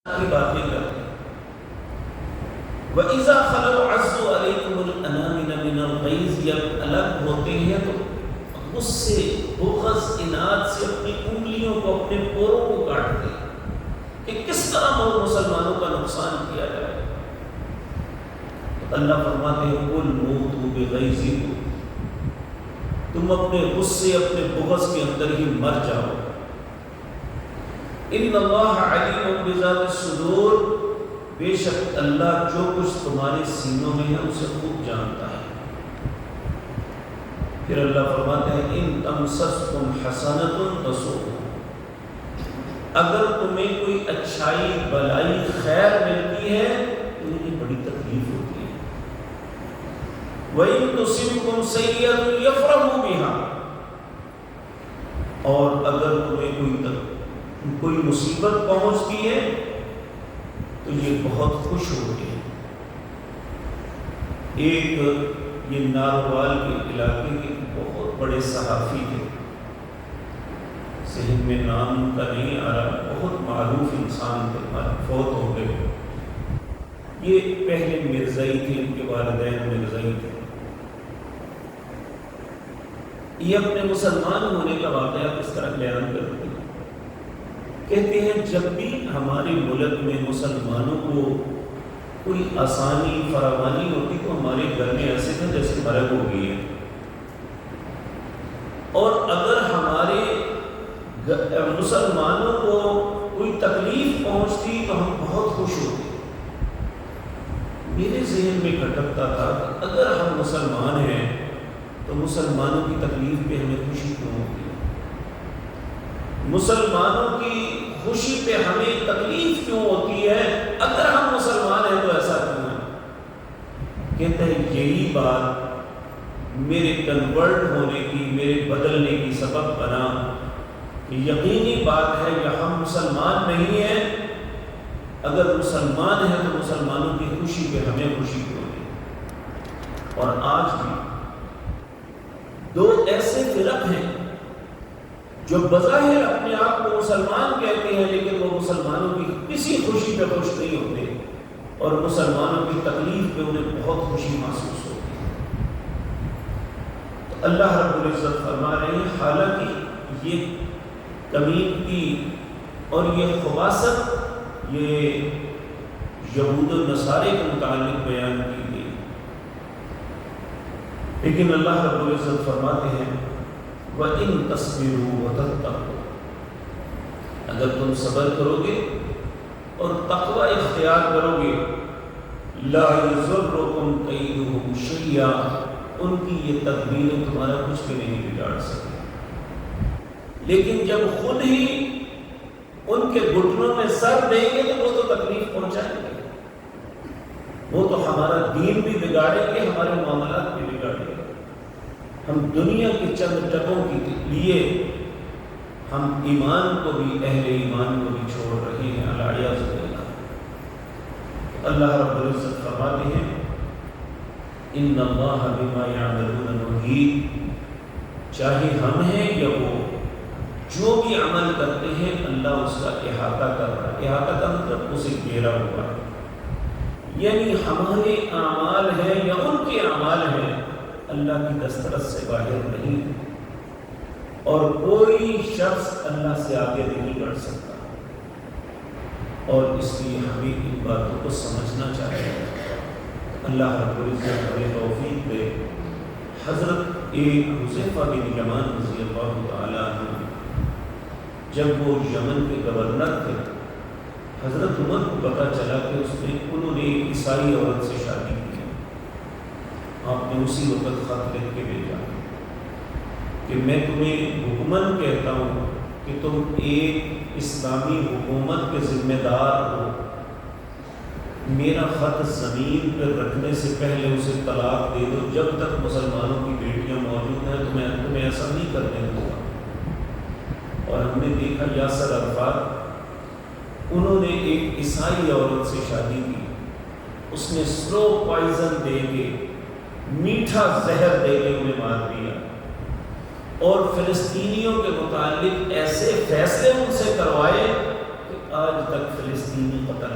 کی باتیں کرتے ہیں۔ وَإِذَا خَلَوْا عَزُّوا عَلَيْكُمُ الْأَنَامِنَ مِنَ الْغَيْظِ، جب الگ ہوتے ہیں تو غصے، بغض، اناد سے اپنی انگلیوں کو، اپنے پوروں کو کاٹتے ہیں کہ کس طرح وہ مسلمانوں کا نقصان کیا جائے۔ تو اللہ فرماتے ہیں قُلْ مُوتُوا بِغَيْظِكُمْ، تم اپنے غصے، اپنے بغض کے اندر ہی مر جاؤ۔ ان اللہ علیم بذات الصدور، بے شک اللہ جو کچھ تمہارے سینوں میں ہے اسے خوب جانتا ہے۔ پھر اللہ فرماتے ہیں ان تمسسکم حسنۃ تسؤہم، اگر تمہیں کوئی اچھائی، بلائی، خیر ملتی ہے تو انہیں بڑی تکلیف ہوتی ہے۔ وَإِن تُصِبْكُمْ سَیِّئَةٌ یفرحوا بِہَا، اور اگر تمہیں کوئی مصیبت پہنچتی ہے تو یہ بہت خوش ہوتے ہیں۔ ایک یہ ناروال کے علاقے کے بہت بڑے صحافی تھے، ذہن میں نام ان کا نہیں آ رہا، بہت معروف انسان تھے، فوت ہو گئے۔ یہ پہلے مرزائی تھے، ان کے والدین مرزائی تھے۔ یہ اپنے مسلمان ہونے کا واقعہ کس طرح بیان کرتے ہیں، کہتے ہیں جب بھی ہمارے ملک میں مسلمانوں کو کوئی آسانی، فراوانی ہوتی تو ہمارے گھر میں ایسے تھے جیسے مرگ ہو گئی ہے، اور اگر ہمارے مسلمانوں کو کوئی تکلیف پہنچتی تو ہم بہت خوش ہوتے۔ میرے ذہن میں کھٹکتا تھا کہ اگر ہم مسلمان ہیں تو مسلمانوں کی تکلیف پہ ہمیں خوشی کیوں ہوتی ہے، مسلمانوں کی خوشی پہ ہمیں تکلیف کیوں ہوتی ہے؟ اگر ہم مسلمان ہیں تو ایسا کیوں ہے؟ کہتے ہیں یہی بات میرے کنورٹ ہونے کی، میرے بدلنے کی سبب بنا کہ یقینی بات ہے کہ ہم مسلمان نہیں ہیں، اگر مسلمان ہیں تو مسلمانوں کی خوشی پہ ہمیں خوشی کیوں نہیں؟ اور آج بھی دو ایسے فرق ہیں جو بظاہر اپنے آپ کو مسلمان کہتے ہیں لیکن وہ مسلمانوں کی کسی خوشی پہ خوش نہیں ہوتے، اور مسلمانوں کی تکلیف پہ انہیں بہت خوشی محسوس ہوتی ہے۔ تو اللہ رب العزت فرما رہے ہیں حالانکہ یہ کمیونٹی اور یہ خباثت یہ یہود و نصارے کے متعلق بیان کی گئی، لیکن اللہ رب العزت فرماتے ہیں وَإِن تَصْبِرُوا وَتَتَّقُوا، اگر تم صبر کرو گے اور تقوی اختیار کرو گے، لَا يَضُرُّكُمْ كَيْدُهُمْ شَيْئًا، ان کی یہ تدبیریں تمہارا کچھ بھی نہیں بگاڑ سکے۔ لیکن جب خود ہی ان کے گھٹنوں میں سر دیں گے تو وہ تو تکلیف پہنچائیں گے، وہ تو ہمارا دین بھی بگاڑیں گے، ہمارے معاملات بھی بگاڑیں گے۔ ہم دنیا کے چند ٹکوں کے لیے ہم ایمان کو بھی، اہل ایمان کو بھی چھوڑ رہے ہیں، الیاذ باللہ۔ اللہ رب العزت فرماتے ہیں ان اللہ بما یعملون محیط، چاہے ہم ہیں یا وہ، جو بھی عمل کرتے ہیں اللہ اس کا احاطہ کر رہا ہے۔ احاطہ کا مطلب اسے گھیرا ہوا ہے، یعنی ہمارے اعمال ہیں یا ان کے اعمال ہیں، اللہ کی دسترس سے باہر نہیں، اور کوئی شخص اللہ سے آگے نہیں بڑھ سکتا، اور اس لیے ہمیں ان باتوں کو سمجھنا چاہیے۔ اللہ رب العزت ہمیں توفیق دے۔ حضرت ایک حذیفہ بن یمان رضی اللہ تعالیٰ عنہ جب وہ یمن کے گورنر تھے، حضرت عمر کو پتہ چلا کہ انہوں نے ایک عیسائی عورت سے شادی کی۔ آپ نے اسی وقت خط لکھ کے بھیجا کہ میں تمہیں حکمن کہتا ہوں کہ تم ایک اسلامی حکومت کے ذمہ دار ہو، میرا خط زمین پر رکھنے سے پہلے اسے طلاق دے دو، جب تک مسلمانوں کی بیٹیاں موجود ہیں تمہیں ایسا نہیں کرنے دوں گا۔ اور ہم نے دیکھا یاسر عرفات، انہوں نے ایک عیسائی عورت سے شادی کی، اس نے سلو پوائزن دے کے، میٹھا زہر دے کے انہیں مار دیا، اور فلسطینیوں کے متعلق ایسے فیصلے ان سے کروائے کہ آج تک فلسطینی قتل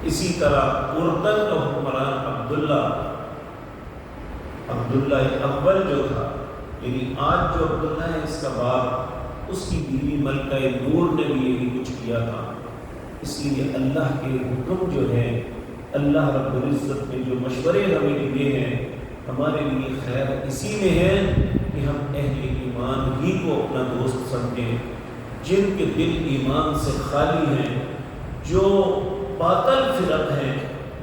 اسی طرح اردن کا حکمران عبداللہ اول جو تھا، یعنی آج جو عبداللہ ہے اس کا باپ، اس کی بیوی ملکہ نور نے بھی یہی کچھ کیا تھا۔ اس لیے اللہ کے حکم جو ہے، اللہ رب العزت نے جو مشورے ہمیں دیے ہیں، ہمارے لیے خیر اسی میں ہے کہ ہم اہل ایمان ہی کو اپنا دوست سمجھیں، جن کے دل ایمان سے خالی ہیں، جو باطل فرق ہیں،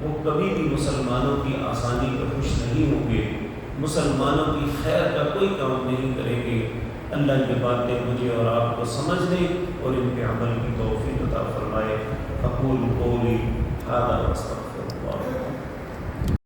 وہ کبھی بھی مسلمانوں کی آسانی پر خوش نہیں ہوں گے، مسلمانوں کی خیر کا کوئی کام نہیں کریں گے۔ اللہ یہ باتیں مجھے اور آپ کو سمجھنے اور ان پہ عمل کی توفیق عطا فرمائے۔ اقول قولی ھذا واستغفر